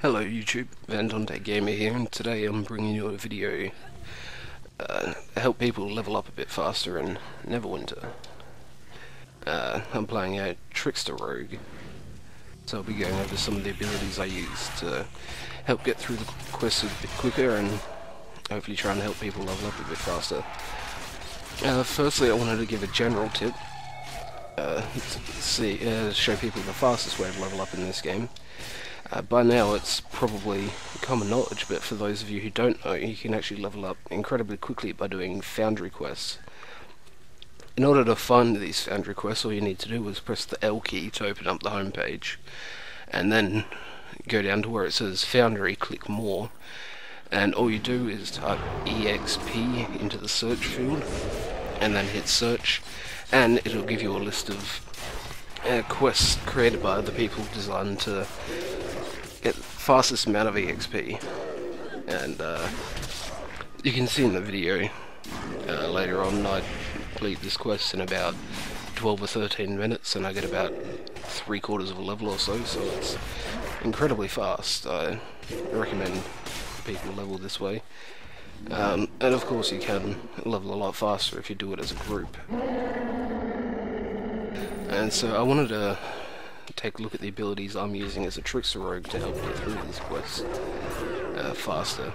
Hello YouTube, Vandonte Gamer here, and today I'm bringing you a video to help people level up a bit faster in Neverwinter. I'm playing a Trickster Rogue, so I'll be going over some of the abilities I use to help get through the quests a bit quicker and hopefully try and help people level up a bit faster. Firstly, I wanted to give a general tip to show people the fastest way to level up in this game. By now it's probably common knowledge, but for those of you who don't know, you can actually level up incredibly quickly by doing foundry quests. In order to find these foundry quests, all you need to do is press the L key to open up the home page, and then go down to where it says foundry, click more, and all you do is type EXP into the search field, and then hit search, and it'll give you a list of quests created by the people designed to get the fastest amount of EXP. And you can see in the video later on, I complete this quest in about 12 or 13 minutes, and I get about 3/4 of a level or so, so it's incredibly fast. I recommend people level this way. And of course you can level a lot faster if you do it as a group. And so I wanted to take a look at the abilities I'm using as a Trickster Rogue to help get through these quests faster.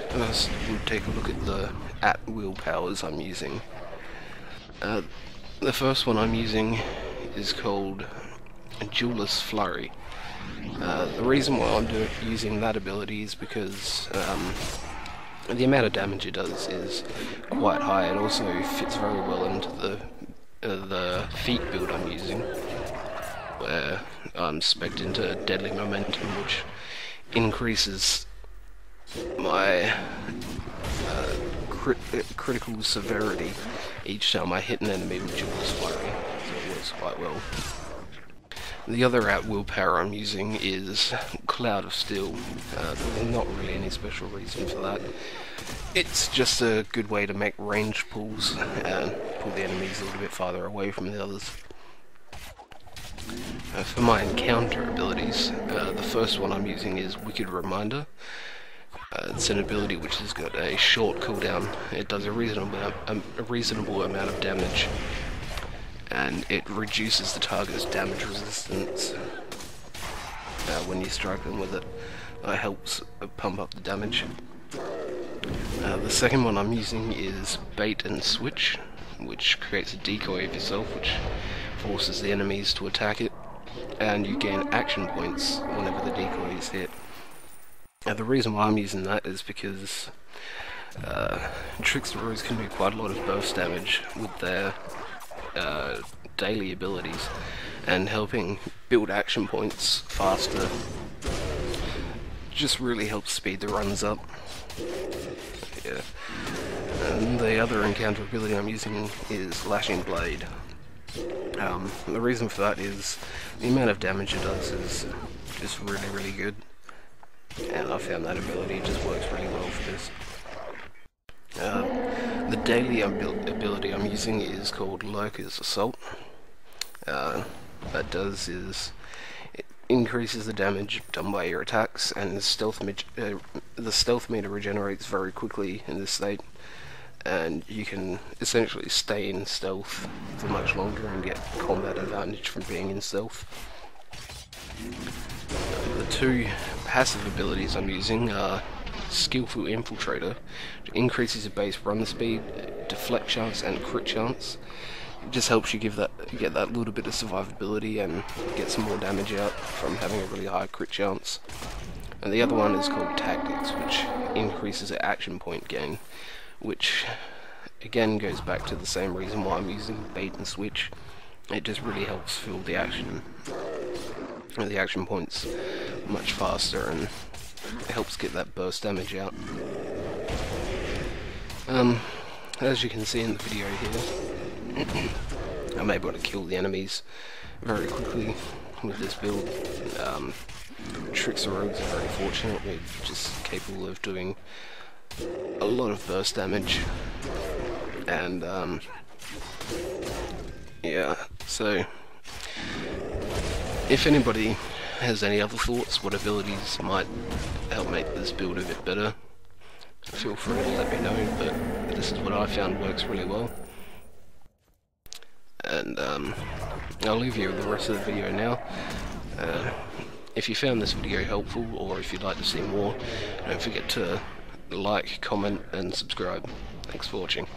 First, we'll take a look at the at-will powers I'm using. The first one I'm using is called Jeweler's Flurry. The reason why I'm using that ability is because the amount of damage it does is quite high. It also fits very well into the feat build I'm using, where I'm spec'd into Deadly Momentum, which increases my critical severity each time I hit an enemy with Jeweler's Flurry, so it works quite well. The other at-will power I'm using is Cloud of Steel. There's not really any special reason for that. It's just a good way to make range pulls and pull the enemies a little bit farther away from the others. For my encounter abilities, the first one I'm using is Wicked Reminder. It's an ability which has got a short cooldown. It does a reasonable amount of damage, and it reduces the target's damage resistance when you strike them with it. It helps pump up the damage. The second one I'm using is Bait and Switch, which creates a decoy of yourself, which forces the enemies to attack it, and you gain action points whenever the decoy is hit. The reason why I'm using that is because Trickster Rogues can do quite a lot of burst damage with their daily abilities, and helping build action points faster just really helps speed the runs up. Yeah. And the other encounter ability I'm using is Lashing Blade. The reason for that is the amount of damage it does is just really good, and I found that ability just works really well for this. The daily ability I'm using is called Lurker's Assault. That does is it increases the damage done by your attacks, and the stealth meter regenerates very quickly in this state, and you can essentially stay in stealth for much longer and get combat advantage from being in stealth. The two passive abilities I'm using are Skillful Infiltrator, which increases your base run speed, deflect chance, and crit chance. It just helps you get that little bit of survivability and get some more damage out from having a really high crit chance. And the other one is called Tactics, which increases the action point gain, which again goes back to the same reason why I'm using Bait and Switch. It just really helps fill the action points much faster, and it helps get that burst damage out. As you can see in the video here, I'm able to kill the enemies very quickly with this build. Trickster Rogues are very fortunate. We're just capable of doing a lot of burst damage, and yeah, so if anybody has any other thoughts, what abilities might help make this build a bit better, feel free to let me know, but this is what I found works really well. And I'll leave you with the rest of the video now. If you found this video helpful, or if you'd like to see more, don't forget to like, comment and subscribe. Thanks for watching.